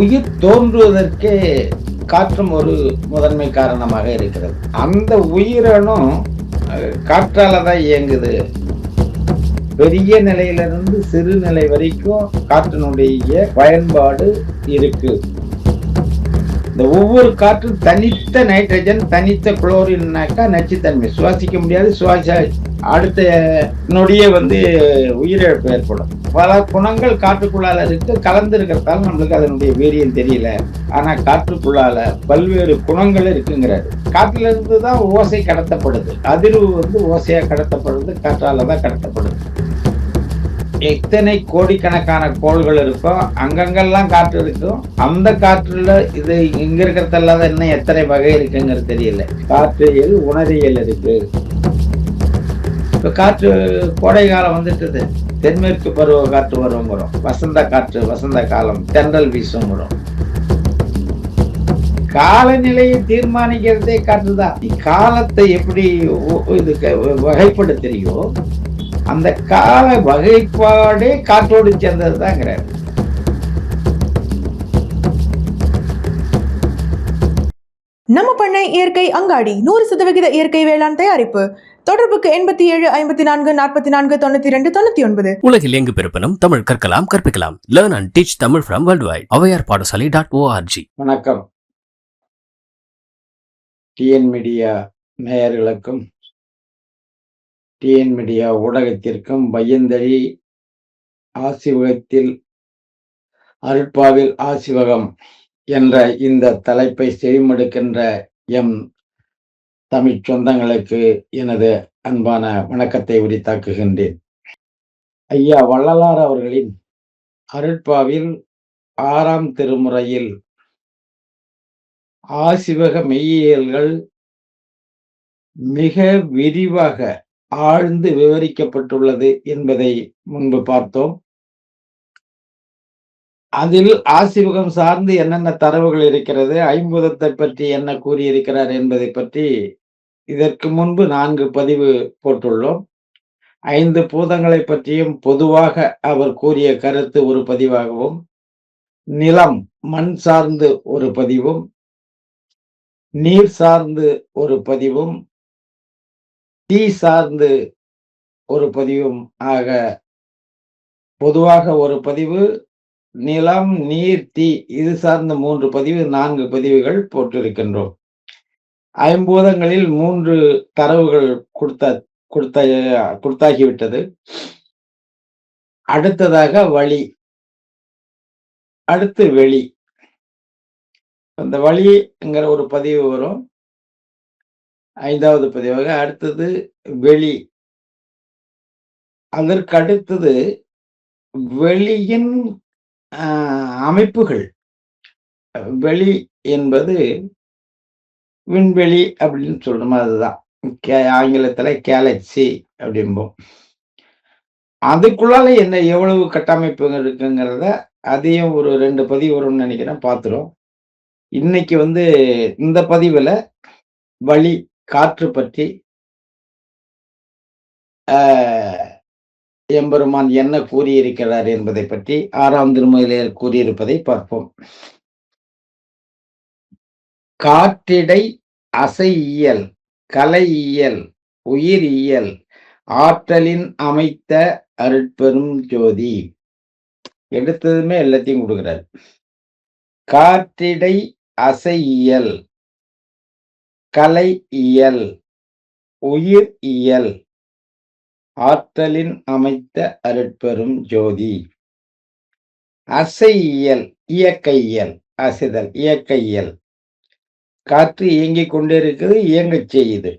உயிர் தோன்றுவதற்கே காற்றும் ஒரு முதன்மை காரணமாக இருக்கிறது. அந்த உயிரணும் காற்றால தான் இயங்குது. பெரிய நிலையிலிருந்து சிறு நிலை வரைக்கும் காற்றினுடைய பயன்பாடு இருக்கு. இந்த ஒவ்வொரு காற்றும் தனித்த நைட்ரஜன், தனித்த குளோரின்னாக்கா நச்சுத்தன்மை, சுவாசிக்க முடியாது. அடுத்த நொடியே உயிரிழப்பு ஏற்படும். பல குணங்கள் காற்றுக்குள்ளால இருக்கு. கலந்து இருக்கிறதால நம்மளுக்கு அதனுடைய வீரியம் தெரியல. ஆனா காற்றுக்குள்ளால பல்வேறு குணங்கள் இருக்குங்கிறாரு. காற்றுல இருந்து தான் ஓசை கடத்தப்படுது. அதிர்வு ஓசையா கடத்தப்படுது, காற்றாலதான் கடத்தப்படுது. எத்தனை கோடிக்கணக்கான கோள்கள் இருக்கும், அங்கங்கெல்லாம் காற்று இருக்கும். அந்த காற்றுல இது இங்க இருக்கிறதெல்லாம் இன்னும் எத்தனை வகை இருக்குங்கிறது தெரியல. காற்றியல், உணரியல் இருக்கு. இப்ப காற்று கோடை காலம் வந்துட்டது, தென்மேற்கு பருவ காற்று வருங்கிறோம். வசந்த காற்று, வசந்த காலம், தென்றல் வீசுங்கிறோம். காலநிலையை தீர்மானிக்கிறதே காற்றுதான். காலத்தை எப்படி இது வகைப்படுத்துறியோ அந்த கால வகைப்பாடே காற்றோடு சேர்ந்ததுதாங்கிறார். நம்ம பண்ணை இயற்கை அங்காடி 100% இயற்கை வேளாண் தயாரிப்பு. தொடர்புக்கு 8774449299. உலகில் எங்கு பிறப்பினும் தமிழ் கற்கலாம், கற்பிக்கலாம். Learn and teach Tamil from worldwide. அவையார் பாடசாலை.org. வணக்கம். டிஎன் மீடியா நேயர்களுக்கும் டிஎன் மீடியா ஊடகத்திற்கும் பையந்தழி ஆசிவகத்தில் அருட்பாவில் ஆசிவகம் என்ற இந்த தலைப்பை செவிமடுக்கின்ற எம் தமிழ் சொந்தங்களுக்கு எனது அன்பான வணக்கத்தை உரித்தாக்குகின்றேன். ஐயா வள்ளலார் அவர்களின் அருட்பாவில் 6ஆம் திருமுறையில் ஆசிவக மெய்யியல்கள் மிக விரிவாக ஆழ்ந்து விவரிக்கப்பட்டுள்ளது என்பதை முன்பு பார்த்தோம். அதில் ஆசிவகம் சார்ந்து என்னென்ன தரவுகள் இருக்கிறது, ஐம்பூதத்தை பற்றி என்ன கூறியிருக்கிறார் என்பதை பற்றி இதற்கு முன்பு 4 பதிவு போட்டுள்ளோம். 5 பூதங்களை பற்றியும் பொதுவாக அவர் கூறிய கருத்து ஒரு பதிவாகவும், நிலம் மண் சார்ந்து ஒரு பதிவும், நீர் சார்ந்து ஒரு பதிவும், தீ சார்ந்து ஒரு பதிவும் ஆக பொதுவாக ஒரு பதிவு, நிலம், நீர், தீ இது சார்ந்த 3 பதிவு, 4 பதிவுகள் போட்டிருக்கின்றோம். ஐம்பூதங்களில் 3 தரவுகள் கொடுத்தாகிவிட்டது. அடுத்ததாக வழி, அடுத்து வெளி. அந்த வழிங்கிற ஒரு பதிவு வரும் 5வது பதிவாக. அடுத்தது வெளி. அதற்கு அடுத்தது வெளியின் அமைப்புகள். வெளி என்பது விண்வெளி அப்படின்னு சொல்லணும். அதுதான் ஆங்கிலத்துல கேலக்சி அப்படிம்போம். அதுக்குள்ளால என்ன எவ்வளவு கட்டமைப்புகள் இருக்குங்கிறத அதையும் ஒரு 2 பதிவு வரும்னு நினைக்கிறேன், பார்த்துரும். இன்னைக்கு இந்த பதிவுல வழி, காற்று பற்றி எம்பெருமான் என்ன கூறியிருக்கிறார் என்பதை பற்றி 6ஆம் திருமுறையிலே கூறியிருப்பதை பார்ப்போம். காற்றிடை அசையியல், கலையியல், உயிரியல், ஆற்றலின் அமைத்த அருட்பெரும் ஜோதி. எடுத்ததுமே எல்லாத்தையும் கொடுக்கிறார். காற்றிடை அசையியல், கலை இயல், உயிர் இயல், ஆற்றலின் அமைத்த அருட்பெரும் ஜோதி. அசையியல், இயற்கையியல். அசைதல், இயற்கையியல். காற்று இயங்கிக் கொண்டே இருக்குது, இயங்கச் செய்யுது.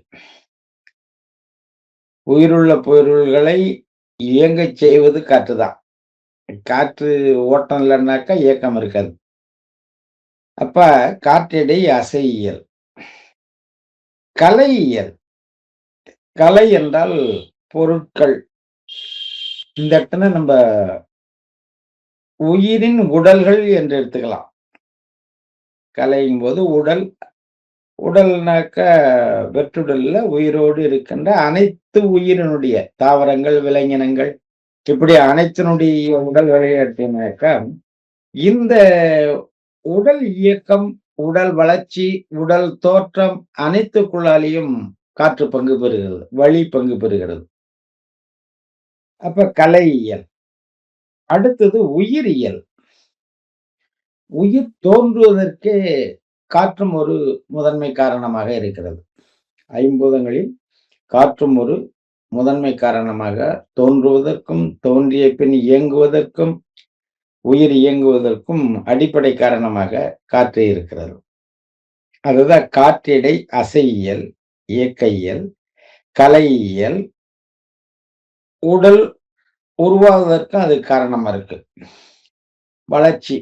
உயிருள்ள பொருள்களை இயங்கச் செய்வது காற்றுதான். காற்று ஓட்டம் இல்லைன்னாக்கா இயக்கம் இருக்காது. அப்ப காற்றிடை அசையியல். கலையியல். கலை என்றால் பொருட்கள். இந்த இடத்துல நம்ம உயிரின் உடல்கள் என்று எடுத்துக்கலாம். கலையும் போது உடல், உடல்னாக்க வெற்றுடல்ல உயிரோடு இருக்கின்ற அனைத்து உயிரினுடைய தாவரங்கள், விலங்கினங்கள், இப்படி அனைத்தினுடைய உடல்களை எடுத்தீங்கன்னாக்கா இந்த உடல் இயக்கம், உடல் வளர்ச்சி, உடல் தோற்றம் அனைத்துக்குள்ளாலேயும் காற்று பங்கு பெறுகிறது. வளி பங்கு பெறுகிறது. அப்ப கலையியல். அடுத்தது உயிரியல். உயிர் தோன்றுவதற்கே காற்றும் ஒரு முதன்மை காரணமாக இருக்கிறது. ஐம்பூதங்களில் காற்றும் ஒரு முதன்மை காரணமாக தோன்றுவதற்கும், தோன்றிய பின் இயங்குவதற்கும், உயிர் இயங்குவதற்கும் அடிப்படை காரணமாக காற்றே இருக்கிறது. அதுதான் காற்றிடை அசையியல், இயற்கையியல், கலையியல், உடல் உருவாவதற்கு அது காரணமா இருக்கு. வளர்ச்சி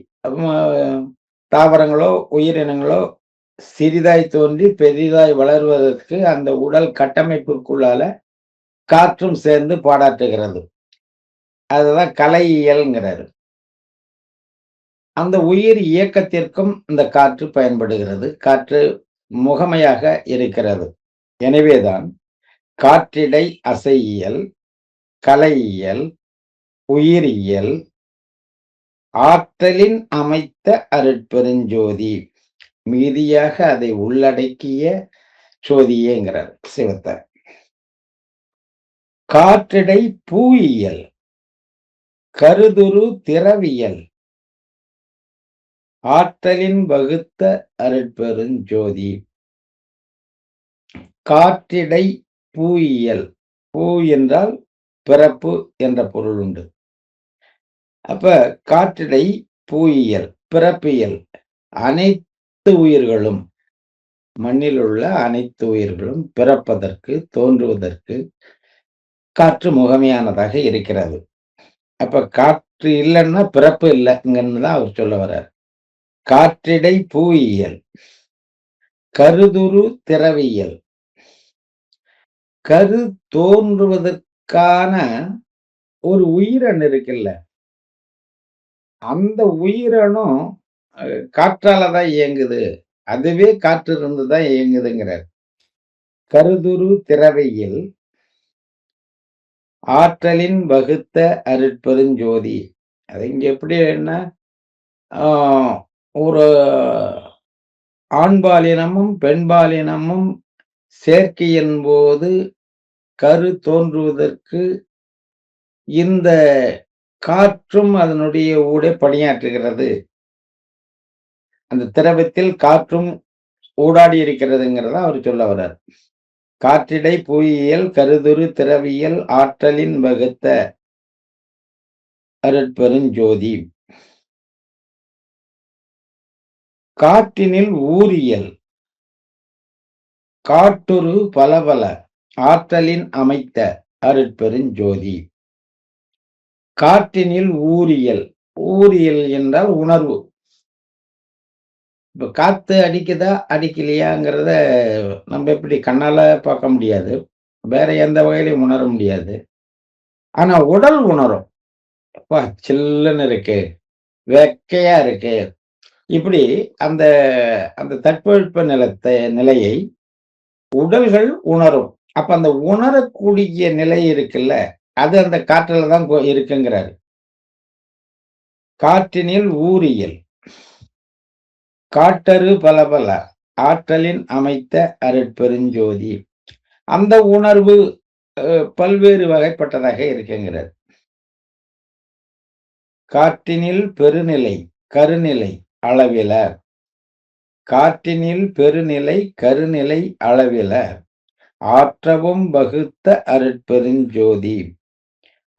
தாவரங்களோ உயிரினங்களோ சிறிதாய் தோன்றி பெரிதாய் வளர்வதற்கு அந்த உடல் கட்டமைப்புக்குள்ளால காற்றும் சேர்ந்து பாடாட்டுகிறது. அதுதான் கலையியல்ங்கிறாரு. அந்த உயிர் இயக்கத்திற்கும் இந்த காற்று பயன்படுகிறது. காற்று முகமையாக இருக்கிறது. எனவேதான் காற்றிடை அசையியல், கலையியல், உயிரியல், ஆற்றலின் அமைத்த அருட்பெருஞ்சோதி, மீதியாக அதை உள்ளடக்கிய சோதியேங்கிறார் சிவத்தார். காற்றிடை பூயியல், கருதுரு திரவியல், ஆற்றலின் வகுத்த அருட்பெருஞ்சோதி. காற்றிடை பூயியல். பூ என்றால் பிறப்பு என்ற பொருள் உண்டு. அப்ப காற்றிடை பூயியல், பிறப்பியல், அனைத்து உயிர்களும், மண்ணில் உள்ள அனைத்து உயிர்களும் பிறப்பதற்கு, தோன்றுவதற்கு காற்று முகமையானதாக இருக்கிறது. அப்ப காற்று இல்லைன்னா பிறப்பு இல்லைங்கன்னு தான் அவர் சொல்ல வர்றார். காற்றிடை பூயியல், கருதுரு திரவியல். கரு தோன்றுவதற்கான ஒரு உயிரணு இருக்குல்ல, அந்த உயிரணும் காற்றாலதான் இயங்குது. அதுவே காற்று இருந்துதான் இயங்குதுங்கிறார். கருதுரு திரவியல், ஆற்றலின் வகுத்த அருட்பெருஞ்சோதி. அது இங்க எப்படி என்ன, ஒரு ஆண்பாலினமும் பெண்பாலினமும் சேர்க்கையின் போது கரு தோன்றுவதற்கு இந்த காற்றும் அதனுடைய ஊடே பணியாற்றுகிறது. அந்த திரவத்தில் காற்றும் ஊடாடி இருக்கிறதுங்கிறத அவர் சொல்ல வர்றார். காற்றிடை புவியியல், கருதுரு திரவியல், ஆற்றலின் வகுத்த அருட்பெருஞ்சோதி. காற்றினில் ஊரியல், காட்டுரு பலபல, ஆற்றலின் அமைத்த அருட்பெருஞ்சோதி. காற்றினில் ஊரியல். ஊரியல் என்றால் உணர்வு. இப்ப காத்து அடிக்குதா அடிக்கலையாங்கிறத நம்ம எப்படி கண்ணால பார்க்க முடியாது, வேற எந்த வகையிலையும் உணர முடியாது. ஆனா உடல் உணரும். அப்பா சில்லுன்னு இருக்கு, வெக்கையா இருக்கு, இப்படி அந்த அந்த தட்பவெட்ப நிலையை உடல்கள் உணரும். அப்ப அந்த உணரக்கூடிய நிலை இருக்குல்ல, அது அந்த காற்றுல தான் இருக்குங்கிறாரு. காற்றினில் ஊரியல், காட்டரு பலபல, ஆற்றலின் அமைத்த அருட்பெருஞ்சோதி. அந்த உணர்வு பல்வேறு வகைப்பட்டதாக இருக்குங்கிறார். காற்றினில் பெருநிலை கருநிலை அளவில, காற்றினில் பெருநிலை கருநிலை அளவில, ஆற்றவும் வகுத்த அருட்பெருஞ்சோதி.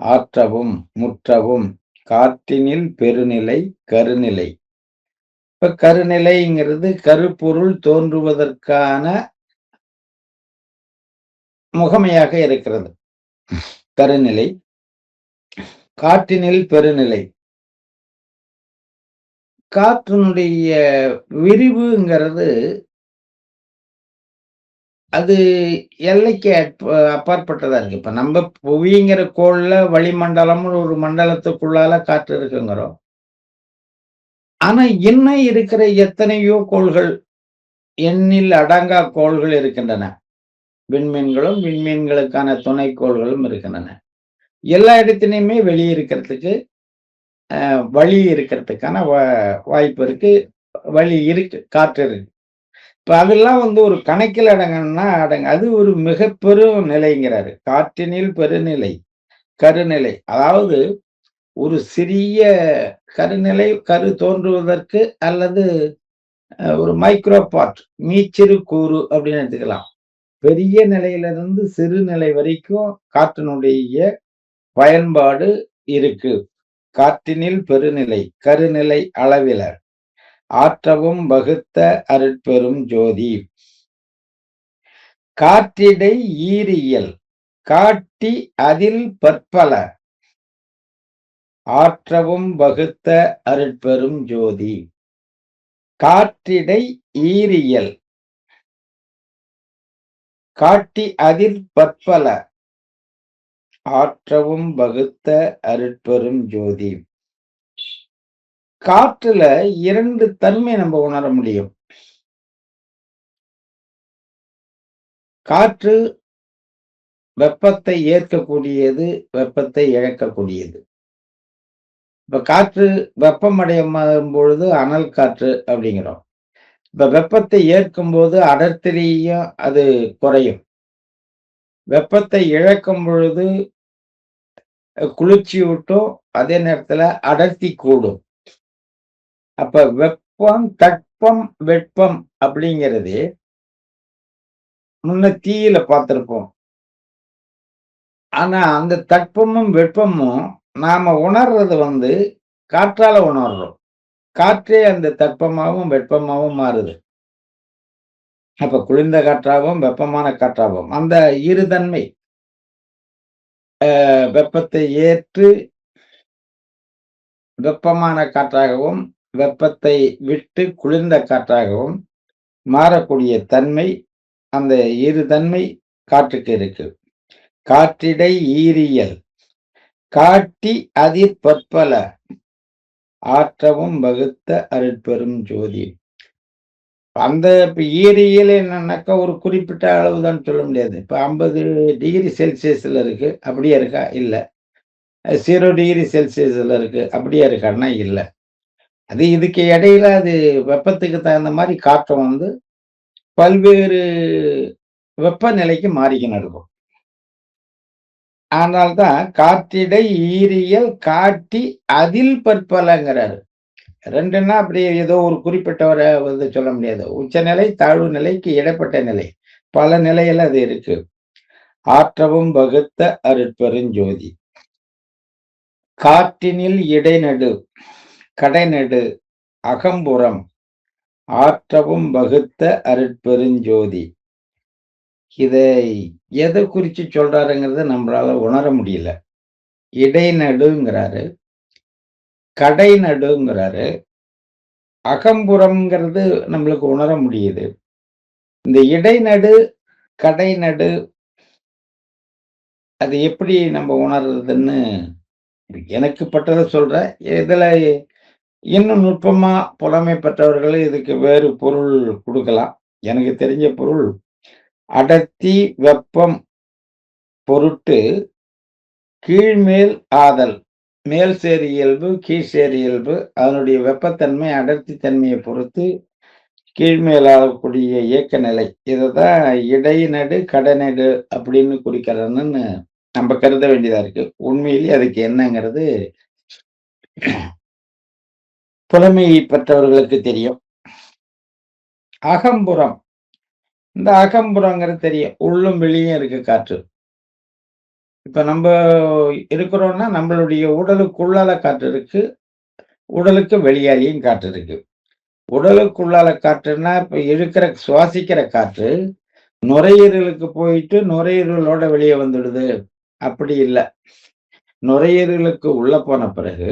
ஆற்றவும் முற்றவும் காற்றினில் பெருநிலை கருநிலை. இப்ப கருநிலைங்கிறது கருப்பொருள் தோன்றுவதற்கான முகமையாக இருக்கிறது. கருநிலை. காற்றினில் பெருநிலை. காற்றினுடைய விரிவுங்கிறது அது எல்லைக்கு அப்பாற்பட்டதா இருக்கு. இப்ப நம்ம புவிங்கிற கோள்ல வளிமண்டலம்னு ஒரு மண்டலத்துக்குள்ளால காற்று இருக்குங்கிறோம். ஆனா இன்னும் இருக்கிற எத்தனையோ கோள்கள், எண்ணில் அடங்கா கோள்கள் இருக்கின்றன. விண்மீன்களும் விண்மீன்களுக்கான துணைக்கோள்களும் இருக்கின்றன. எல்லா இடத்திலையுமே வெளியே இருக்கிறதுக்கு வழி இருக்கிறதுக்கான வாய்ப்பு இருக்கு. வழி இருக்கு, காற்று இருக்கு. இப்ப அதெல்லாம் ஒரு கணக்கில் அடங்கணும்னா அது ஒரு மிக பெரும் நிலைங்கிறாரு. காற்றினில் பெருநிலை, கருநிலை. அதாவது ஒரு சிறிய கருநிலை, கரு தோன்றுவதற்கு அல்லது ஒரு மைக்ரோ பார்ட், மீச்சிறு கூறு அப்படின்னு எடுத்துக்கலாம். பெரிய நிலையிலிருந்து சிறு நிலை வரைக்கும் காற்றினுடைய பயன்பாடு இருக்கு. காற்றினில் பெருநிலை, கருநிலை அளவிலர். ஆற்றவும் வகுத்த அருட்பெரும் ஜோதி. காற்றிடை ஈரியல் காட்டி அதில் பற்பல. ஆற்றவும் வகுத்த அருட்பெரும் ஜோதி. காற்றிடை ஈரியல் காட்டி அதில் பற்பல. ஆற்றவும் வகுத்த அருட்பெரும் ஜோதி. காற்றுல 2 தன்மை நம்ம உணர முடியும். காற்று வெப்பத்தை ஏற்கக்கூடியது, வெப்பத்தை இழக்கக்கூடியது. இப்ப காற்று வெப்பமடையும் பொழுது அனல் காற்று அப்படிங்கிறோம். இப்ப வெப்பத்தை ஏற்கும் போது அடர்த்தியும் அது குறையும். வெப்பத்தை இழக்கும் பொழுது குளிர்ச்சியூட்டும், அதே நேரத்துல அடர்த்தி கூடும். அப்ப வெப்பம், தட்பம், வெப்பம் அப்படிங்கிறது முன்ன தீயில பார்த்திருப்போம். ஆனா அந்த தட்பமும் வெப்பமும் நாம உணர்றது காற்றால உணர்றோம். காற்றே அந்த தட்பமாகவும் வெப்பமாகவும் மாறுது. அப்ப குளிர்ந்த காற்றாகவும் வெப்பமான காற்றாகவும் அந்த இருதன்மை, வெப்பத்தை ஏற்று வெப்பமான காற்றாகவும் வெப்பத்தை விட்டு குளிர்ந்த காற்றாகவும் மாறக்கூடிய தன்மை, அந்த இருதன்மை காற்றுக்கு இருக்கு. காற்றிடை ஈரியல் காட்டி அதிர் பற்பல. ஆற்றவும் வகுத்த அருட்பெரும் ஜோதி. அந்த இப்ப ஈரியல் என்னன்னாக்கா ஒரு குறிப்பிட்ட அளவுதான் சொல்ல முடியாது. இப்ப 50 டிகிரி செல்சியஸ்ல இருக்கு, அப்படியே இருக்கா? இல்ல. 0 டிகிரி செல்சியஸ்ல இருக்கு, அப்படியே இருக்கான்னா இல்ல. அது இதுக்கு இடையில அது வெப்பத்துக்கு தகுந்த மாதிரி காற்றம் பல்வேறு வெப்பநிலைக்கு மாறிக்கின்னு இருக்கும். ஆனால்தான் காற்றிடை ஈரியல் காட்டி அதில் பற்பலங்கிறாரு. 2ன்னா அப்படி ஏதோ ஒரு குறிப்பிட்டவரை சொல்ல முடியாது. உச்சநிலை, தாழ்வு நிலைக்கு இடைப்பட்ட நிலை. பல நிலையில அது இருக்கு. ஆற்றவும் வகுத்த அருட்பெருஞ்சோதி. காற்றினில் இடைநடு, கடைநடு, அகம்புறம். ஆற்றவும் வகுத்த அருட்பெருஞ்சோதி. இதை எதை குறிச்சு சொல்றாருங்கிறத நம்மளால உணர முடியல. இடைநடுங்கிறாரு, கடைநடுங்கிறாரு, அகம்புறம்ங்கிறது நம்மளுக்கு உணர முடியுது. இந்த இடைநடு, கடைநடு அது எப்படி நம்ம உணர்றதுன்னு எனக்கு பட்டதை சொல்றேன். இதுல இன்னும் நுட்பமா புலமை பெற்றவர்கள் இதுக்கு வேறு பொருள் கொடுக்கலாம். எனக்கு தெரிஞ்ச பொருள், அடர்த்தி வெப்பம் பொருட்டு கீழ்மேல் ஆதல். மேல் சேர் இயல்பு, கீழ் சேர் இயல்பு, அதனுடைய வெப்பத்தன்மை அடர்த்தி தன்மையை பொறுத்து கீழ்மேல் ஆகக்கூடிய இயக்க நிலை. இதைதான் இடைநடு கடைநடு அப்படின்னு குறிக்கிறதுன்னு நம்ம கருத வேண்டியதா இருக்கு. உண்மையிலேயே அதுக்கு என்னங்கிறது புலமை பெற்றவர்களுக்கு தெரியும். அகம்புறம், இந்த அகம்புறங்கிறது தெரியும். உள்ளும் வெளியும் இருக்கு காற்று. இப்ப நம்ம இருக்கிறோம்னா நம்மளுடைய உடலுக்குள்ளால காற்று இருக்கு, உடலுக்கு வெளியாலையும் காற்று இருக்கு. உடலுக்குள்ளால காற்றுன்னா இப்ப இருக்கிற சுவாசிக்கிற காற்று நுரையீரலுக்கு போயிட்டு நுரையீரலோட வெளியே வந்துடுது, அப்படி இல்லை. நுரையீரலுக்கு உள்ள போன பிறகு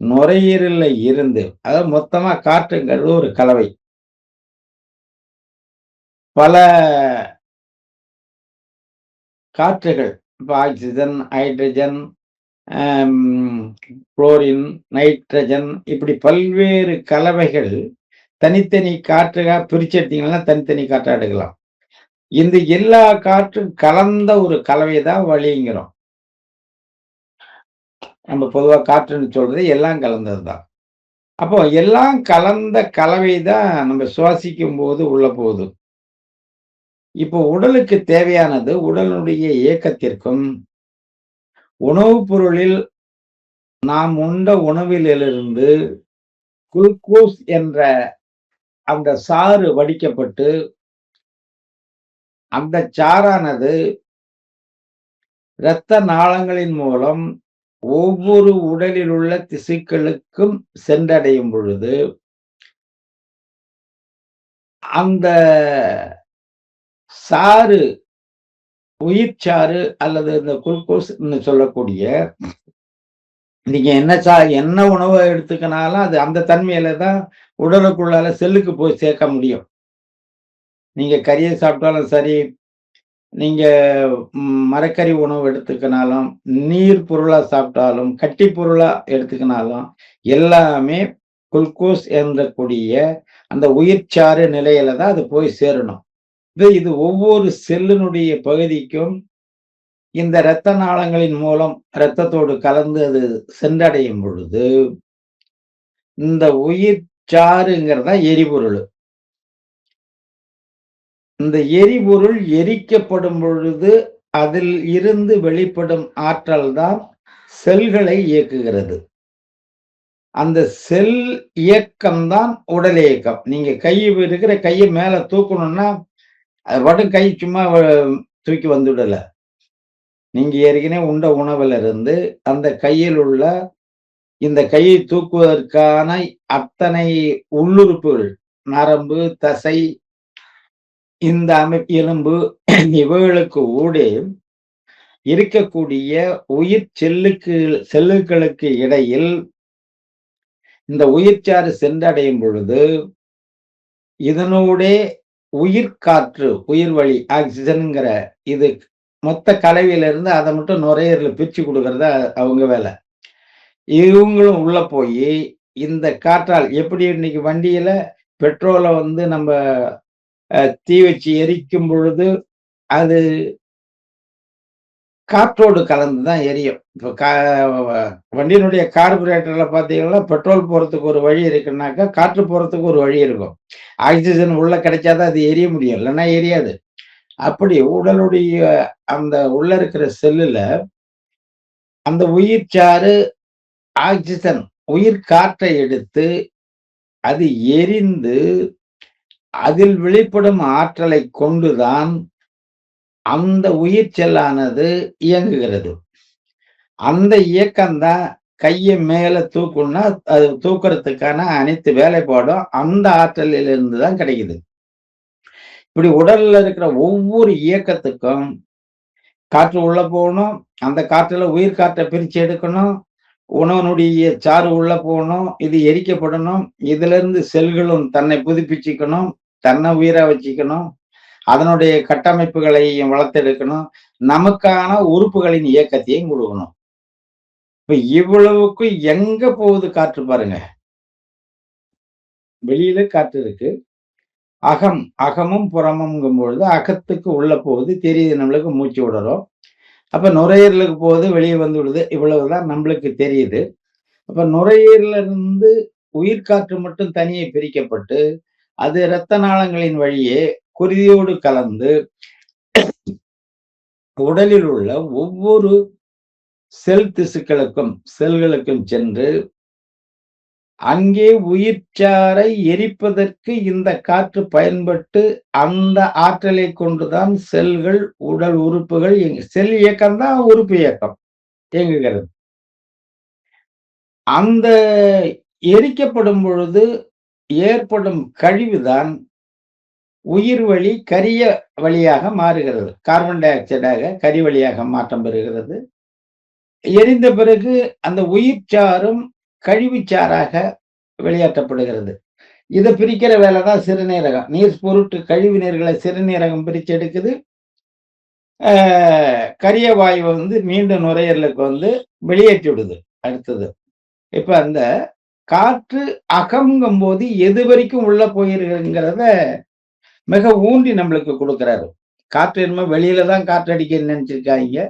நுரையீரல்ல இருந்து, அதாவது மொத்தமா காற்றுங்கிறது ஒரு கலவை. பல காற்றுகள், இப்ப ஆக்சிஜன், ஹைட்ரஜன், குளோரின், நைட்ரஜன், இப்படி பல்வேறு கலவைகள் தனித்தனி காற்றுகா பிரிச்சு எடுத்தீங்கன்னா தனித்தனி காற்றா எடுக்கலாம். இந்த எல்லா காற்றும் கலந்த ஒரு கலவை தான் வளிங்கிறோம். நம்ம பொதுவா காற்றுன்னு சொல்றது எல்லாம் கலந்ததுதான். அப்போ எல்லாம் கலந்த கலவை தான் நம்ம சுவாசிக்கும் போது உள்ள போகுது. இப்போ உடலுக்கு தேவையானது உடலுடைய இயக்கத்திற்கும், உணவுப் பொருளில் நாம் உண்ட உணவிலிருந்து குளுக்கோஸ் என்ற அந்த சாறு வடிக்கப்பட்டு, அந்த சாறானது இரத்த நாளங்களின் மூலம் ஒவ்வொரு உடலில் உள்ள திசுக்களுக்கும் சென்றடையும் பொழுது, அந்த சாறு, உயிர்ச்சாறு அல்லது இந்த குளுக்கோஸ்ன்னு சொல்லக்கூடிய நீங்க என்ன உணவ எடுத்துக்கினாலும் அது அந்த தன்மையில தான் உடலுக்குள்ளால செல்லுக்கு போய் சேர்க்க முடியும். நீங்க கறிய சாப்பிட்டாலும் சரி, நீங்க மரக்கறி உணவு எடுத்துக்கினாலும், நீர் பொருளா சாப்பிட்டாலும், கட்டி பொருளா எடுத்துக்கினாலும், எல்லாமே குளுக்கோஸ் என்றக்கூடிய அந்த உயிர்ச்சாறு நிலையில தான் அது போய் சேரணும். இது ஒவ்வொரு செல்லினுடைய பகுதிக்கும் இந்த இரத்த நாளங்களின் மூலம் இரத்தத்தோடு கலந்து அது சென்றடையும் பொழுது, இந்த உயிர்ச்சாறுங்கிறது தான் எரிபொருள். இந்த எரிபொருள் எரிக்கப்படும் பொழுது அதில் இருந்து வெளிப்படும் ஆற்றல் தான் செல்களை இயக்குகிறது. அந்த செல் இயக்கம் தான் உடல் இயக்கம். நீங்க இருக்கிற கைய மேல தூக்கணும்னா, அது பாட்டுக்கு கை சும்மா தூக்கி வந்துடல. நீங்க ஏற்கனவே உண்ட உணவுல இருந்து அந்த கையில் உள்ள இந்த கையை தூக்குவதற்கான அத்தனை உள்ளுறுப்புகள், நரம்பு, தசை, இந்த எலும்பு இவைகளுக்கு ஊடே இருக்கக்கூடிய உயிர் செல்லுகளுக்கு இடையில் இந்த உயிர்ச்சாறு சென்றடையும் பொழுது, இதனூடே உயிர்காற்று, உயிர் வழி ஆக்சிஜன்ங்கிற இது மொத்த கலவையில இருந்து அதை மட்டும் நுரையீரல பிரிச்சு கொடுக்கறது அவங்க வேலை. இவங்களும் உள்ள போய் இந்த காற்றால் எப்படி இன்னைக்கு வண்டியில பெட்ரோலை வந்து நம்ம தீ வச்சு எரிக்கும் பொழுது அது காற்றோடு கலந்து தான் எரியும். இப்போ வண்டியினுடைய கார்பரேட்டர்ல பார்த்தீங்கன்னா பெட்ரோல் போறதுக்கு ஒரு வழி இருக்குன்னாக்கா காற்று போறதுக்கு ஒரு வழி இருக்கும். ஆக்சிஜன் உள்ள கிடைச்சாதான் அது எரிய முடியும், இல்லைன்னா எரியாது. அப்படி உடலுடைய அந்த உள்ள இருக்கிற செல்லுல அந்த உயிர்ச்சாறு ஆக்சிஜன் உயிர் காற்றை எடுத்து அது எரிந்து அதில் வெளிப்படும் ஆற்றலை கொண்டுதான் அந்த உயிர் செல்லானது இயங்குகிறது. அந்த இயக்கம்தான் கைய மேல தூக்குன்னா அது தூக்குறதுக்கான அனைத்து வேலைப்பாடும் அந்த ஆற்றலில் இருந்து தான் கிடைக்குது. இப்படி உடல்ல இருக்கிற ஒவ்வொரு இயக்கத்துக்கும் காற்று உள்ள போகணும், அந்த காற்றுல உயிர் காற்றை பிரிச்சு எடுக்கணும், உணவனுடைய சாறு உள்ள போகணும், இது எரிக்கப்படணும், இதுல இருந்து செல்களும் தன்னை புதுப்பிச்சுக்கணும், தன்னை உயிரா வச்சுக்கணும், அதனுடைய கட்டமைப்புகளையும் வளர்த்தெடுக்கணும், நமக்கான உறுப்புகளின் இயக்கத்தையும் கொடுக்கணும். இப்ப இவ்வளவுக்கும் எங்க போகுது காற்று பாருங்க. வெளியில காற்று இருக்கு. அகமும் புறமும்ங்கும் பொழுது அகத்துக்கு உள்ள போகுது, தெரியுது நம்மளுக்கு, மூச்சு விடுறோம். அப்ப நுரையீரலுக்கு போகுது, வெளியே வந்து விடுது, இவ்வளவுதான் நம்மளுக்கு தெரியுது. அப்ப நுரையீரல இருந்து உயிர்காற்று மட்டும் தனியே பிரிக்கப்பட்டு அது இரத்த நாளங்களின் வழியே குருதியோடு கலந்து உடலில் உள்ள ஒவ்வொரு செல்களுக்கும் சென்று அங்கே உயிர்ச்சாறை எரிப்பதற்கு இந்த காற்று பயன்பட்டு அந்த ஆற்றலை கொண்டுதான் செல்கள், உடல் உறுப்புகள் செல் இயக்கம் தான் உறுப்பு இயக்கம் இயங்குகிறது. அந்த எரிக்கப்படும் பொழுது ஏற்படும் கழிவுதான் உயிர் வழி கரிய வழியாக மாறுகிறது. கார்பன் டை ஆக்சைடாக கரி வழியாக மாற்றம் பெறுகிறது. எரிந்த பிறகு அந்த உயிர்ச்சாறும் கழிவுச்சாறாக வெளியேற்றப்படுகிறது. இதை பிரிக்கிற வேலை தான் சிறுநீரகம். நீர் பொருட்டு கழிவு நீர்களை சிறுநீரகம் பிரிச்சு எடுக்குது. கரிய வாயு வந்து மீண்டும் நுரையீரலுக்கு வந்து வெளியேற்றி விடுது. அடுத்தது இப்ப அந்த காற்று அகம்ங்கும் போது எது வரைக்கும் உள்ள போயிருங்கிறத மிக ஊன்றி நம்மளுக்கு கொடுக்கிறாரு. காற்று என்னமோ வெளியில தான் காற்று அடிக்கன்னு நினைச்சிருக்காங்க.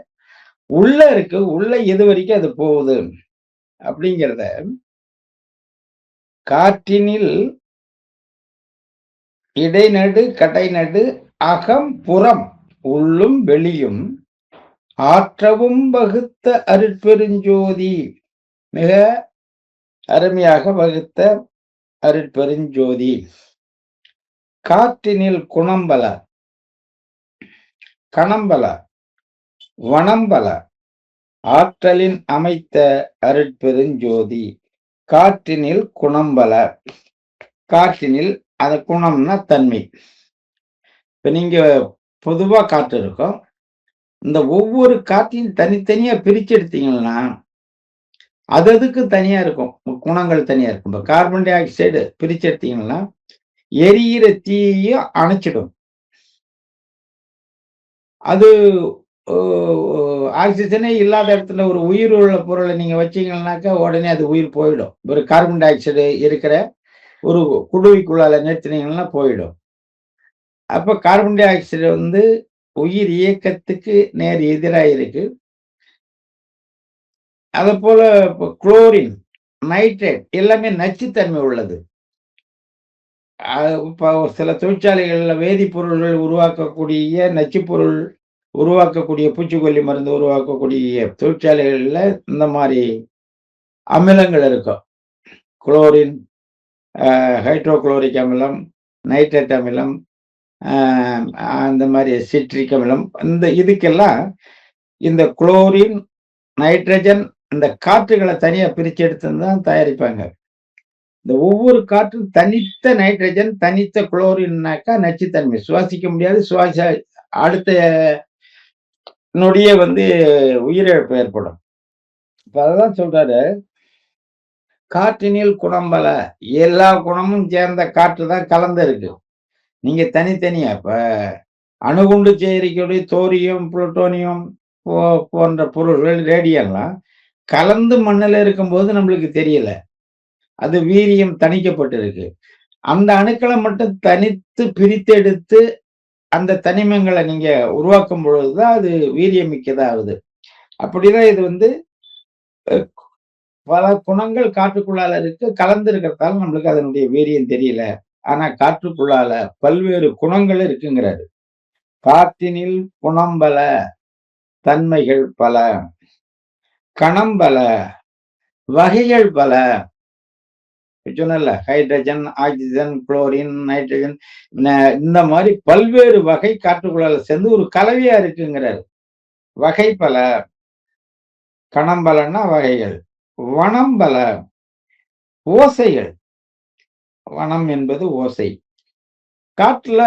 உள்ள இருக்கு, உள்ள எது வரைக்கும் அது போகுது அப்படிங்கிறத காற்றினில் இடைநடு கடைநடு அகம் புறம் உள்ளும் வெளியும் ஆற்றவும் வகுத்த அருட்பெருஞ்சோதி. மிக அருமையாக வகுத்த அருட்பெருஞ்சோதி. காற்றினில் குணம்பல, கணம்பல, வனம்பல ஆற்றலின் அமைத்த அருட்பெருஞ்சோதி. காற்றினில் குணம்பல, காற்றினில் அது குணம்னா தன்மை. இப்ப நீங்க பொதுவா காற்று இருக்கும், இந்த ஒவ்வொரு காற்றையும் தனித்தனியா பிரிச்சு எடுத்தீங்கன்னா அதுக்கு தனியா இருக்கும், குணங்கள் தனியா இருக்கும். இப்ப கார்பன் டை ஆக்சைடு பிரிச்சு எடுத்தீங்கன்னா எரியிற தீயையும் அணைச்சிடும். அது ஆக்சிஜனே இல்லாத இடத்துல ஒரு உயிர் உள்ள பொருளை நீங்க வச்சீங்கன்னாக்கா உடனே அது உயிர் போயிடும். ஒரு கார்பன் டை ஆக்சைடு இருக்கிற ஒரு குடுவைக்குள்ளால நிறுத்தினீங்கன்னா போயிடும். அப்ப கார்பன் டை ஆக்சைடு உயிர் இயக்கத்துக்கு நேர் எதிராக இருக்கு. அதே போல குளோரின், நைட்ரேட் எல்லாமே நச்சுத்தன்மை உள்ளது. இப்போ சில தொழிற்சாலைகள்ல வேதிப்பொருள்கள் உருவாக்கக்கூடிய நச்சுப்பொருள் உருவாக்கக்கூடிய பூச்சிக்கொல்லி மருந்து உருவாக்கக்கூடிய தொழிற்சாலைகள்ல இந்த மாதிரி அமிலங்கள் இருக்கும். குளோரின், ஹைட்ரோகுளோரிக் அமிலம், நைட்ரேட் அமிலம், அந்த மாதிரி சிட்ரிக் அமிலம், இந்த இதுக்கெல்லாம் இந்த குளோரின், நைட்ரஜன் இந்த காற்றுகளை தனியா பிரிச்சு எடுத்து தான் தயாரிப்பாங்க. இந்த ஒவ்வொரு காற்றும் தனித்த நைட்ரஜன், தனித்த குளோரின்னாக்கா நச்சுத்தன்மை, சுவாசிக்க முடியாது. அடுத்த நொடியே உயிரிழப்பு ஏற்படும். இப்ப அததான் சொல்றாரு, காற்றினில் குணம்பல, எல்லா குணமும் சேர்ந்த காற்று தான் கலந்து இருக்கு. நீங்க தனித்தனியா இப்ப அணுகுண்டு சேரிக்கூடிய தோரியம், புளுட்டோனியம் போன்ற பொருள்கள், ரேடியம்லாம் கலந்து மண்ணில் இருக்கும்போது நம்மளுக்கு தெரியல, அது வீரியம் தணிக்கப்பட்டிருக்கு. அந்த அணுக்களை மட்டும் தனித்து பிரித்தெடுத்து அந்த தனிமங்களை நீங்க உருவாக்கும் பொழுதுதான் அது வீரியமிக்கதா ஆகுது. அப்படிதான் இது பல குணங்கள் காற்றுக்குள்ளால இருக்கு, கலந்து இருக்கிறதால நம்மளுக்கு அதனுடைய வீரியம் தெரியல. ஆனா காற்றுக்குள்ளால பல்வேறு குணங்கள் இருக்குங்கிறாரு. காற்றினில் குணம்பல, தன்மைகள் பல, கணம்பல, வகைகள் பல. சொன்னல, ஹைட்ரஜன், ஆக்சிஜன், குளோரின், நைட்ரஜன், இந்த மாதிரி பல்வேறு வகை காற்றுக்குள்ளால சேர்ந்து ஒரு கலவையா இருக்குங்கிறாரு. வகை பல, கணம்பலன்னா வகைகள், வனம்பல ஓசைகள். வனம் என்பது ஓசை. காற்றுல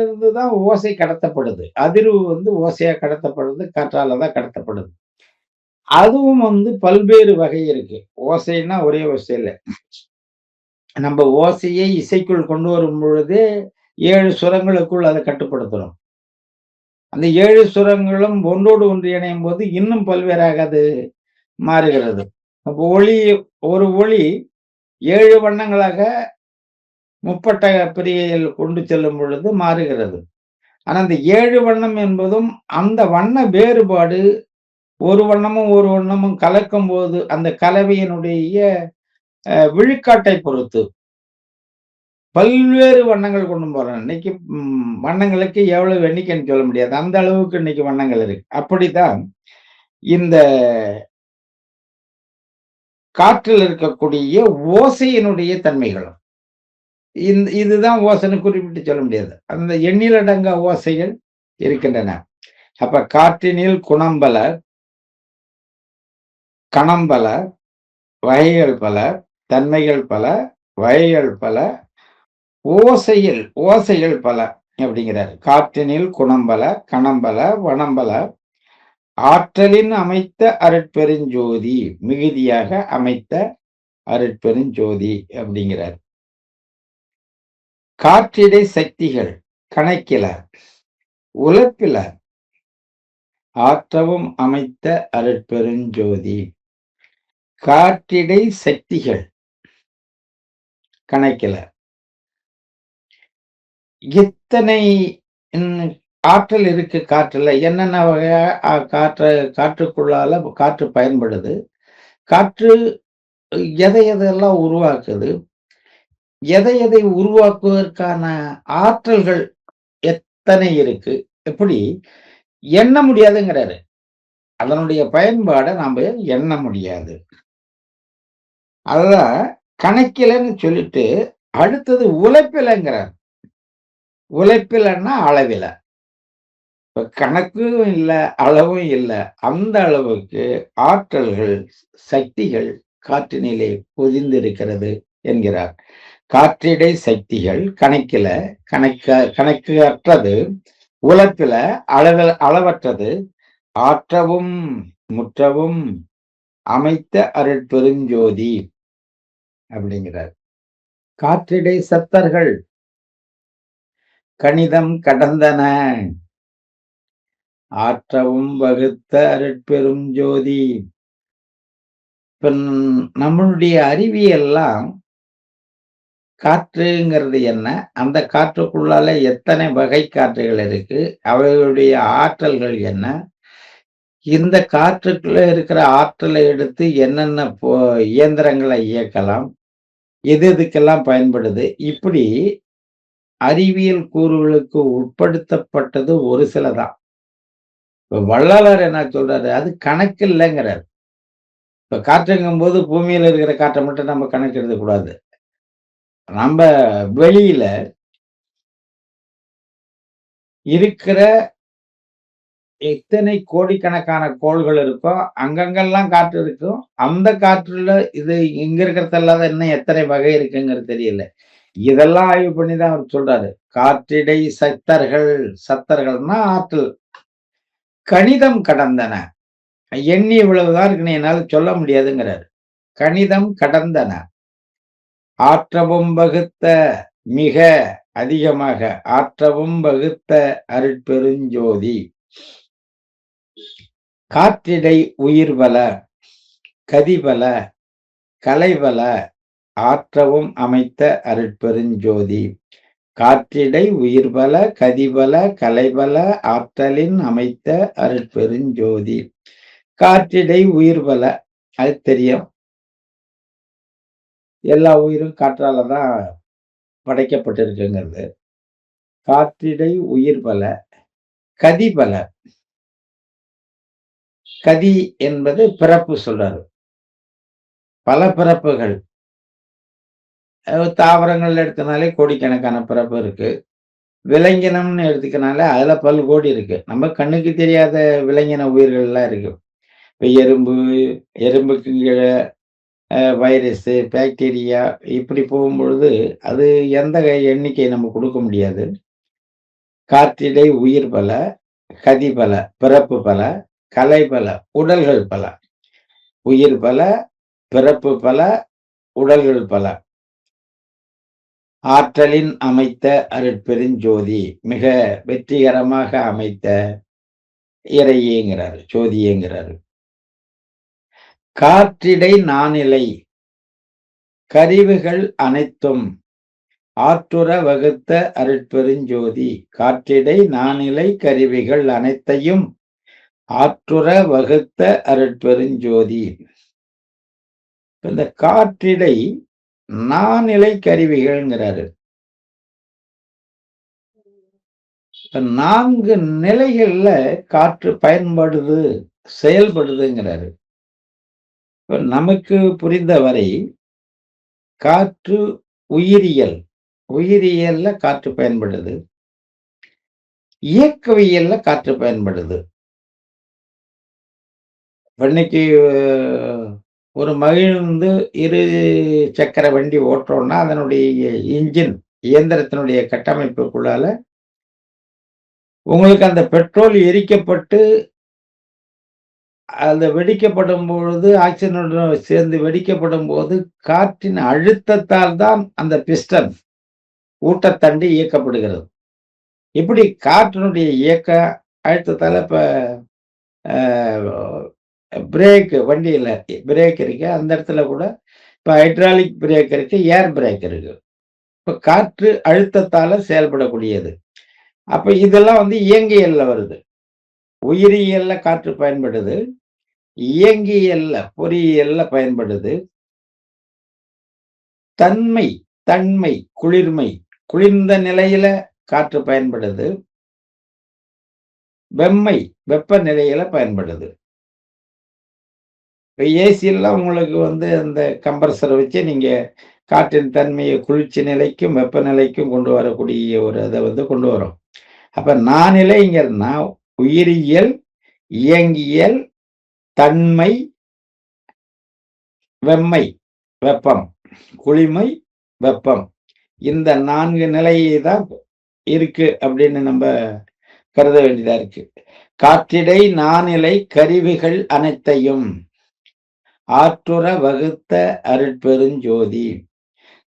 இருந்துதான் ஓசை கடத்தப்படுது. அதிர்வு ஓசையா கடத்தப்படுது, காற்றாலதான் கடத்தப்படுது. அதுவும் பல்வேறு வகை இருக்கு. ஓசைன்னா ஒரே ஓசை இல்லை. நம்ம ஓசையை இசைக்குள் கொண்டு வரும் பொழுது 7 சுரங்களுக்குள் அதை கட்டுப்படுத்தணும். அந்த 7 சுரங்களும் ஒன்றோடு ஒன்று இணையும் போது இன்னும் பல்வேறாக அது மாறுகிறது. அப்போ ஒரு ஒளி 7 வண்ணங்களாக முப்பட்ட பிரிகையில் கொண்டு செல்லும் பொழுது மாறுகிறது. ஆனா அந்த 7 வண்ணம் என்பதும் அந்த வண்ண வேறுபாடு ஒரு வண்ணமும் கலக்கும் போது அந்த கலவையினுடைய விழுக்காட்டை பொறுத்து பல்வேறு வண்ணங்கள் கொண்டு போறோம். இன்னைக்கு வண்ணங்களுக்கு எவ்வளவு எண்ணிக்கைன்னு சொல்ல முடியாது, அந்த அளவுக்கு இன்னைக்கு வண்ணங்கள் இருக்கு. அப்படித்தான் இந்த காற்றில் இருக்கக்கூடிய ஓசையினுடைய தன்மைகளும் இதுதான் ஓசைன்னு குறிப்பிட்டு சொல்ல முடியாது. அந்த எண்ணிலடங்கா ஓசைகள் இருக்கின்றன. அப்ப காற்றினில் குணம்பல, கணம்பல, வகைகள் பல, தன்மைகள் பல, வகைகள் பல, ஓசைகள் பல அப்படிங்கிறார். காற்றினில் குணம்பல, கணம்பல, வனம்பல ஆற்றலின் அமைத்த அருட்பெருஞ்சோதி, மிகுதியாக அமைத்த அருட்பெருஞ்சோதி அப்படிங்கிறார். காற்றிடை சக்திகள் கணக்கில, உழைப்பில ஆற்றவும் அமைத்த அருட்பெருஞ்சோதி. காற்றிடை சக்திகள் கணக்கில, எத்தனை ஆற்றல் இருக்கு காற்றுல, என்னென்ன வகையா காற்றுக்குள்ளால காற்று பயன்படுது. காற்று எதை எதையெல்லாம் உருவாக்குது, எதை உருவாக்குவதற்கான ஆற்றல்கள் எத்தனை இருக்கு, எப்படி எண்ண முடியாதுங்கிறாரு. அதனுடைய பயன்பாட நாம எண்ண முடியாது. அதுதான் கணக்கிலன்னு சொல்லிட்டு, அடுத்தது உழைப்பிலங்கிறார். உழைப்பிலன்னா அளவில. இப்ப கணக்கும் இல்ல, அளவும் இல்ல. அந்த அளவுக்கு ஆற்றல்கள், சக்திகள் காற்றினிலே பொதிந்திருக்கிறது என்கிறார். காற்றிடை சக்திகள் கணக்கில, கணக்கு அற்றது, உழைப்பில அளவற்றது, ஆற்றவும் முற்றவும் அமைத்த அருட்பெருஞ்சோதி அப்படிங்கிறார். காற்றிடை சத்தர்கள் கணிதம் கடந்தன, ஆற்றவும் வகுத்த அருட்பெரும் ஜோதி. இப்ப நம்மளுடைய அறிவியெல்லாம் காற்றுங்கிறது என்ன, அந்த காற்றுக்குள்ளால எத்தனை வகை காற்றுகள் இருக்கு, அவைகளுடைய ஆற்றல்கள் என்ன, இந்த காற்றுக்குள்ள இருக்கிற ஆற்றலை எடுத்து என்னென்ன இயந்திரங்களை இயக்கலாம், எது எதுக்கெல்லாம் பயன்படுது, இப்படி அறிவியல் கூறுகளுக்கு உட்படுத்தப்பட்டது ஒரு சிலதான். இப்ப வள்ளலார் என்ன சொல்றாரு, அது கணக்கு இல்லைங்கிறார். இப்ப காற்றுங்கும் போது பூமியில இருக்கிற காற்றை மட்டும் நம்ம கணக்கு எழுத கூடாது. நம்ம வெளியில இருக்கிற எத்தனை கோடிக்கணக்கான கோள்கள் இருக்கோ அங்கங்கெல்லாம் காற்று இருக்கும். அந்த காற்றுல இது இங்க இருக்கிறதெல்லாம் இன்னும் எத்தனை வகை இருக்குங்கிறது தெரியல. இதெல்லாம் ஆய்வு பண்ணி தான் அவர் சொல்றாரு. காற்றிடை சத்தர்கள், சத்தர்கள்னா ஆற்றல். கணிதம் கடந்தன, எண்ணி இவ்வளவுதான் இருக்குன்னு என்னால சொல்ல முடியாதுங்கிறாரு. கணிதம் கடந்தன, ஆற்றவும் வகுத்த, மிக அதிகமாக ஆற்றவும் வகுத்த அருட்பெருஞ்சோதி. காற்றிடை உயிர்வல, கதிபல, கலைவல, ஆற்றவும் அமைத்த அருட்பெருஞ்சோதி. காற்றிடை உயிர்பல, கதிபல, கலைபல, ஆற்றலின் அமைத்த அருட்பெருஞ்சோதி. காற்றிடை உயிர்பல, அது தெரியும். எல்லா உயிரும் காற்றாலதான் படைக்கப்பட்டிருக்குங்கிறது. காற்றிடை உயிர்பல, கதிபல. கதி என்பது பிறப்பு சொல்றாரு. பல பிறப்புகள். தாவரங்கள் எடுத்தனாலே கோடிக்கணக்கான பிறப்பு இருக்கு. விலங்கினம்னு எடுத்துக்கனாலே அதுல பல்கோடி இருக்கு. நம்ம கண்ணுக்கு தெரியாத விலங்கின உயிர்கள் எல்லாம் இருக்கு. இப்ப எறும்புக்கு கீழே வைரஸ், பாக்டீரியா இப்படி போகும்பொழுது அது எந்த எண்ணிக்கை நம்ம கொடுக்க முடியாது. காற்றிடை உயிர் பல, கதி பல, பிறப்பு பல, கலை பல, உடல்கள் பல. உயிர் பல, பிறப்பு பல, உடல்கள் பல. ஆற்றலின் அமைத்த அருட்பெருஞ்சோதி, மிக வெற்றிகரமாக அமைத்த இறையேங்கிறாரு, ஜோதியேங்கிறாரு. காற்றிடை நானிலை கருவிகள் அனைத்தும் ஆற்றுற வகுத்த அருட்பெருஞ்சோதி. காற்றிடை நானிலை கருவிகள் அனைத்தையும் ஆற்றுற வகுத்த அருட்பெருஞ்சோதி. இந்த காற்றிடை நானிலை கருவிகள்ங்கிறாரு. 4 நிலைகள்ல காற்று பயன்படுது, செயல்படுதுங்கிறாரு. நமக்கு புரிந்தவரை காற்று உயிரியல்ல காற்று பயன்படுது, இயக்கவியல்ல காற்று பயன்படுது. இன்னைக்கு ஒரு மகிழ்ந்து 2 சக்கர வண்டி ஓட்டுறோம்னா அதனுடைய இன்ஜின், இயந்திரத்தினுடைய கட்டமைப்புக்குள்ளால உங்களுக்கு அந்த பெட்ரோல் எரிக்கப்பட்டு அந்த வெடிக்கப்படும் பொழுது, ஆக்சிஜனுடன் சேர்ந்து வெடிக்கப்படும் போது காற்றின் அழுத்தத்தால் தான் அந்த பிஸ்டன், ஊட்டத்தண்டு இயக்கப்படுகிறது. இப்படி காற்றினுடைய இயக்க அழுத்தத்தால இப்ப பிரேக், வண்டியில பிரேக் இருக்கு, அந்த இடத்துல கூட இப்ப ஹைட்ராலிக் பிரேக் இருக்கு, ஏர் பிரேக் இருக்கு. இப்ப காற்று அழுத்தத்தால செயல்படக்கூடியது. அப்ப இதெல்லாம் இயங்கியல்ல வருது. உயிரியல்ல காற்று பயன்படுது, இயங்கியல்ல பொறியியல்ல பயன்படுது, தன்மை, தன்மை, குளிர்மை, குளிர்ந்த நிலையில காற்று பயன்படுது. வெம்மை, வெப்ப நிலையில பயன்படுது. இப்ப ஏசி எல்லாம் உங்களுக்கு அந்த கம்ப்ரசரை வச்சு நீங்க காற்றின் தன்மையை குளிர்ச்சி நிலைக்கும், வெப்பநிலைக்கும் கொண்டு வரக்கூடிய ஒரு இத கொண்டு வரும். அப்ப நானிலைங்கிறதுனா உயிரியல், இயங்கியல், தன்மை, வெம்மை, வெப்பம், குளிமை, வெப்பம். இந்த 4 நிலை தான் இருக்கு அப்படின்னு நம்ம கருத வேண்டியதா இருக்கு. காற்றிடை நானிலை கருவிகள் அனைத்தையும் ஆற்றுற வகுத்த அருட்பெருஞ்சோதி.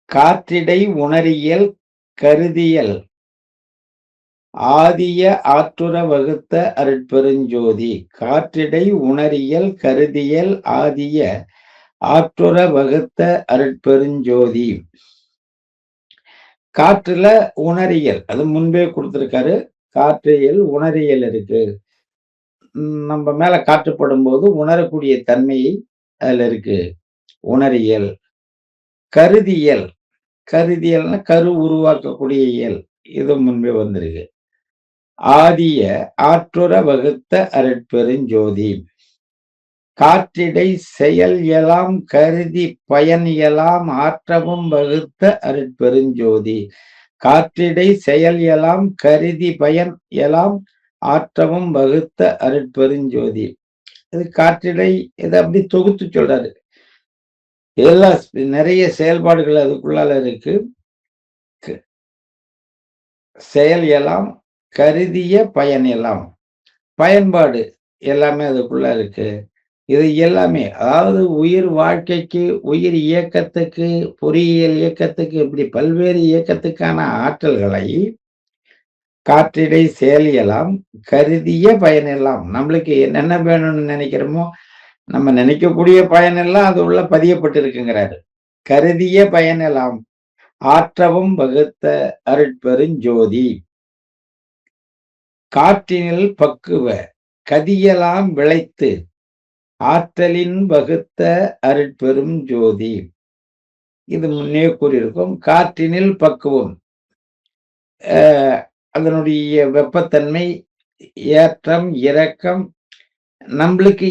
காற்றிடை உணரியல் கருதியல் ஆதிய ஆற்றுற வகுத்த அருட்பெருஞ்சோதி. காற்றிடை உணரியல் கருதியல் ஆதிய ஆற்றுற வகுத்த அருட்பெருஞ்சோதி. காற்றுல உணரியல் அது முன்பே கொடுத்திருக்காரு. காற்றியல் உணரியல் இருக்கு. நம்ம மேல காற்றுப்படும் போது உணரக்கூடிய தன்மையை அதுல இருக்கு. உணரியல். கருதியல், கருதியல்னா கரு உருவாக்கக்கூடிய இயல். இது முன்பே வந்திருக்கு. ஆதிய ஆற்றுற வகுத்த அருட்பெருஞ்சோதி. காற்றிடை செயல் எலாம் கருதி பயன் எலாம் ஆற்றவும் வகுத்த அருட்பெருஞ்சோதி. காற்றிடை செயல் எலாம் கருதி பயன் எலாம் ஆற்றவும் வகுத்த அருட்பெருஞ்சோதி. இது காற்றிடை இதை அப்படி தொகுத்து சொல்றாரு. எல்லா நிறைய செயல்பாடுகள் அதுக்குள்ளால இருக்கு. செயல் எல்லாம் கருதிய பயன் எல்லாம் பயன்பாடு எல்லாமே அதுக்குள்ள இருக்கு. இது எல்லாமே அதாவது உயிர் வாழ்க்கைக்கு, உயிர் இயக்கத்துக்கு, பொறியியல் இயக்கத்துக்கு, இப்படி பல்வேறு இயக்கத்துக்கான ஆற்றல்களை காற்றிடை செயல் எல்லாம் கருதிய பயனெல்லாம் நம்மளுக்கு என்னென்ன வேணும்னு நினைக்கிறோமோ நம்ம நினைக்கக்கூடிய பயனெல்லாம் அது உள்ள பதியப்பட்டிருக்குங்கிறாரு. கருதிய பயனெல்லாம் ஆற்றவும் வகுத்த அருட்பெருஞ்சோதி. காற்றினில் பக்குவ கதியெல்லாம் விளைத்து ஆற்றலின் வகுத்த அருட்பெரும் ஜோதி. இது முன்னே கூறியிருக்கும். காற்றினில் பக்குவம் அதனுடைய வெப்பத்தன்மை, ஏற்றம், இறக்கம், நம்மளுக்கு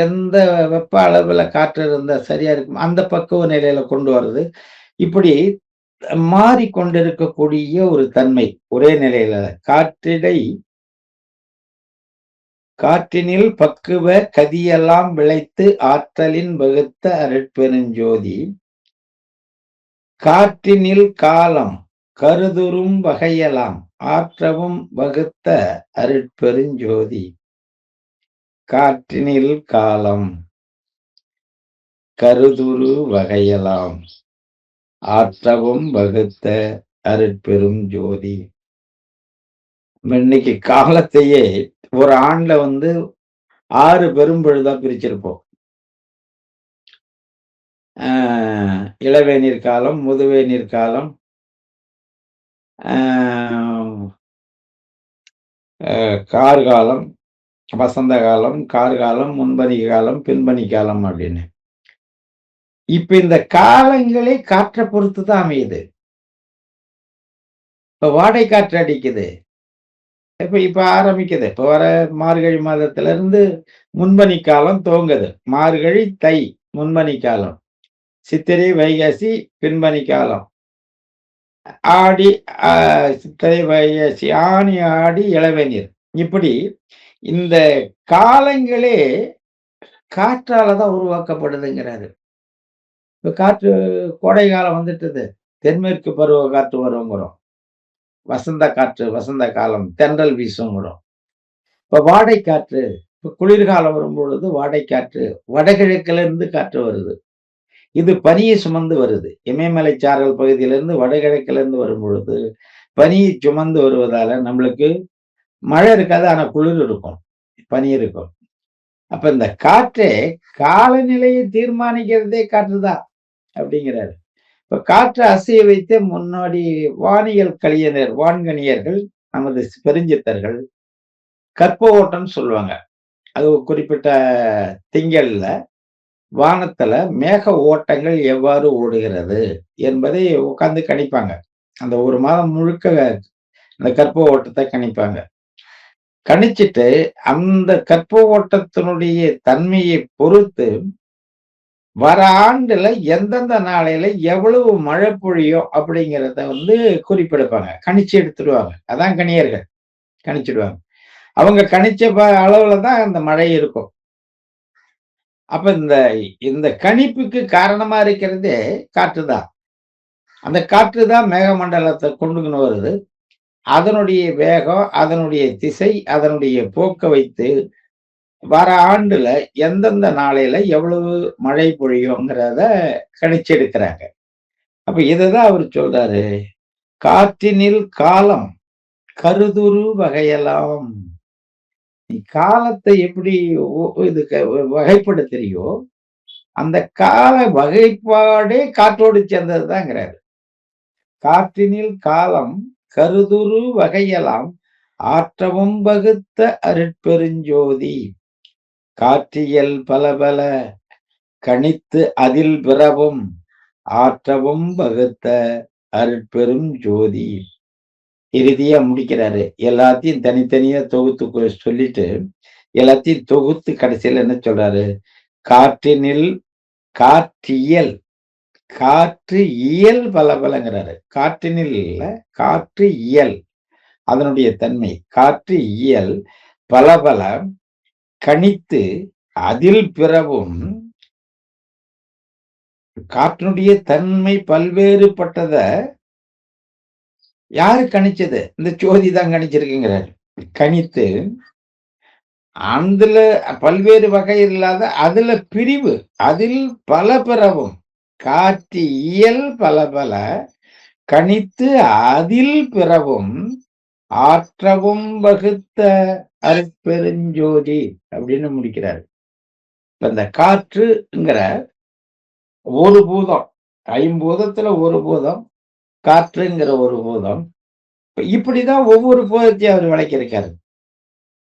எந்த வெப்ப அளவுல காற்று இருந்தா சரியா இருக்கும் அந்த பக்குவ நிலையில கொண்டு வர்றது. இப்படி மாறிக்கொண்டிருக்கக்கூடிய ஒரு தன்மை ஒரே நிலையில. காற்றினில் பக்குவ கதியெல்லாம் விளைத்து ஆற்றலின் வகுத்த அருட்பெருஞ்சோதி. காற்றினில் காலம் கருதுறும் வகையெல்லாம் ஆற்றவும் வகுத்த அருட்பெருஞ்சோதி. காற்றினில் காலம் கருதுரு வகையெல்லாம் ஆற்றவும் வகுத்த அருட்பெரும் ஜோதி. இன்னைக்கு காலத்தையே ஒரு ஆண்டுல 6 பெரும்பொழுதா பிரிச்சிருப்போம். இளவேநீர் காலம், முதுவேநீர் காலம், கார்காலம், வசந்த காலம், கார்காலம், முன்பனி காலம், பின்பனி காலம் அப்படின்னு. இப்ப இந்த காலங்களே காற்றை பொறுத்து தான் அமையுது. இப்ப வாடை காற்று அடிக்குது. இப்ப ஆரம்பிக்குது. இப்ப வர மார்கழி மாதத்துல இருந்து முன்பனி காலம் துவங்குது. மார்கழி, தை முன்பனி காலம், சித்திரை, வைகாசி பின்பனி காலம், ஆடி, சித்திரை, வைகாசி, ஆனி, ஆடி, இளவேநீர். இப்படி இந்த காலங்களே காற்றாலதான் உருவாக்கப்படுதுங்கிறாரு. இப்ப காற்று கோடை காலம் வந்துட்டது, தென்மேற்கு பருவ காற்று வருங்கிறோம். வசந்த காற்று, வசந்த காலம், தென்றல் வீசுங்கிறோம். இப்ப வாடை காற்று, இப்ப குளிர்காலம் வரும்பொழுது வாடை காற்று வடகிழக்குல இருந்து காற்று வருது. இது பனியை சுமந்து வருது. இமயமலை சாரல் பகுதியிலிருந்து வடகிழக்குல இருந்து வரும் பொழுது பனியை சுமந்து வருவதால நம்மளுக்கு மழை இருக்காது, ஆனா குளிர் இருக்கும், பனி இருக்கும். அப்ப இந்த காற்றே காலநிலையை தீர்மானிக்கிறதே காற்றுதான் அப்படிங்கிறாரு. இப்ப காற்றை அசைய வைத்து முன்னாடி வான்கணியர்கள், நமது பெருஞ்சித்தர்கள் கற்ப ஓட்டம்னு சொல்லுவாங்க. அது ஒரு குறிப்பிட்ட திங்கள்ல வானத்துல மேக ஓட்டங்கள் எவ்வாறு ஓடுகிறது என்பதை உட்கார்ந்து கணிப்பாங்க. அந்த 1 மாதம் முழுக்க அந்த கற்ப ஓட்டத்த கணிப்பாங்க. கணிச்சிட்டு அந்த கற்ப ஓட்டத்தினுடைய தன்மையை பொறுத்து வர ஆண்டுல எந்தெந்த நாளையில எவ்வளவு மழை பொழியும் அப்படிங்கிறத குறிப்பெடுப்பாங்க. கணிச்சு எடுத்துடுவாங்க. அதான் கணியர்கள். கணிச்சிடுவாங்க. அவங்க கணிச்ச அளவுல தான் அந்த மழை இருக்கும். அப்ப இந்த இந்த கணிப்புக்கு காரணமா இருக்கிறதே காற்று தான். அந்த காற்று தான் மேகமண்டலத்த கொண்டுகின்னு வருது. அதனுடைய வேகம், அதனுடைய திசை, அதனுடைய போக்க வைத்து வர ஆண்டுல எந்தெந்த நாளையில எவ்வளவு மழை பொழியுங்கிறத கணிச்செடுக்கிறாங்க. அப்ப இததான் அவரு சொல்றாரு. காற்றினில் காலம் கருதுரு வகையெல்லாம். நீ காலத்தை எப்படி இது வகைப்படுத்துறியோ, அந்த கால வகைப்பாடே காற்றோடு சேர்ந்ததுதாங்கிறாரு. காற்றினில் காலம் கருதுரு வகையெல்லாம் ஆற்றவும் வகுத்த அருட்பெருஞ்சோதி. காற்றியல் பலபல கணித்து அதில் பிறவும் ஆற்றவும் வகுத்த அருட்பெரும் ஜோதி. இறுதியா முடிக்கிறாரு. எல்லாத்தையும் தனித்தனியா தொகுத்து சொல்லிட்டு, எல்லாத்தையும் தொகுத்து கடைசியில என்ன சொல்றாரு? காற்றினில் காற்றியல் காற்று இயல் பலபலங்கிறாரு. காற்றினில் காற்று இயல் அதனுடைய தன்மை. காற்று இயல் பலபல கணித்து அதில் பிறவும் காற்றினுடைய தன்மை பல்வேறுபட்டத யாரு கணிச்சது? இந்த ஜோதி தான் கணிச்சிருக்குங்கிறாரு. கணித்து அதுல பல்வேறு வகை இல்லாத அதுல பிரிவு அதில் பல பிறவும் காற்று இயல் பலபல கணித்து அதில் பிறவும் ஆற்றவும் வகுத்த அருட்பெருஞ்சோதி அப்படின்னு முடிக்கிறாரு. இப்ப இந்த காற்றுங்கிற ஒரு பூதம், ஐம்பூதத்துல ஒரு பூதம், காற்றுங்கிற ஒரு பூதம். இப்படிதான் ஒவ்வொரு பூதத்தையும் அவர் விளக்கியிருக்காரு.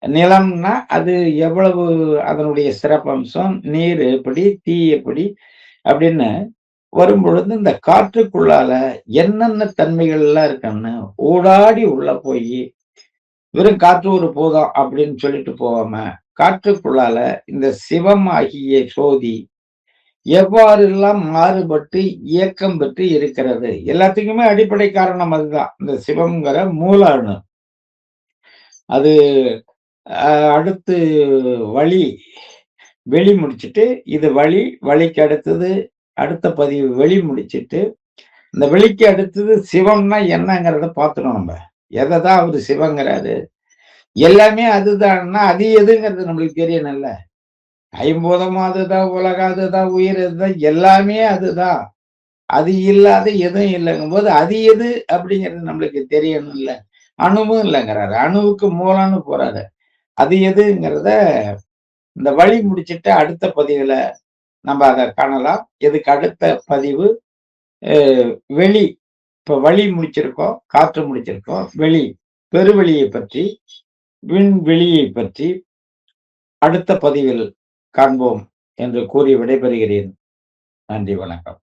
நிலம்னா அது எவ்வளவு அதனுடைய சிறப்பம்சம், நீர் எப்படி, தீ எப்படி அப்படின்னு வரும்பொழுது இந்த காற்றுக்குள்ளால என்னென்ன தன்மைகள் எல்லாம் இருக்குன்னு ஊடாடி உள்ள போய் வெறும் காற்று ஒரு பூதம் அப்படின்னு சொல்லிட்டு போகாம காற்றுக்குள்ளால இந்த சிவம் ஆகிய சோதி எவ்வாறெல்லாம் மாறுபட்டு இயக்கம் பெற்று இருக்கிறது. எல்லாத்துக்குமே அடிப்படை காரணம் அதுதான். இந்த சிவம்ங்கிற மூல அணு. அது அடுத்து வழி வெளி முடிச்சிட்டு இது வழிக்கு அடுத்தது அடுத்த பதிவு வெளி முடிச்சிட்டு இந்த வெளிக்கு அடுத்தது சிவம்னா என்னங்கிறத பார்த்துடும். நம்ம எதைதான் அவரு சிவங்கிறாரு, எல்லாமே அதுதான்னா அது எதுங்கிறது நம்மளுக்கு தெரியணும்ல. ஐம்பூதமும் அதுதான், உலகம் அதுதான், உயிர் அதுதான், எல்லாமே அதுதான். அது இல்லாத எதுவும் இல்லைங்கும் போது அது எது அப்படிங்கிறது நம்மளுக்கு தெரியணும் இல்ல. அணுவும் இல்லைங்கிறாரு. அணுவுக்கு மூலம்னு போறாரு. அது எதுங்கிறத இந்த வழி முடிச்சிட்டு அடுத்த பதிவுல நம்ம அதை காணலாம். இதுக்கு அடுத்த பதிவு வெளி. இப்ப வழி முடிச்சிருக்கோம், காற்று முடிச்சிருக்கோம். வெளி பெருவெளியை பற்றி, விண்வெளியை பற்றி அடுத்த பதிவில் காண்போம் என்று கூறி விடைபெறுகிறேன். நன்றி, வணக்கம்.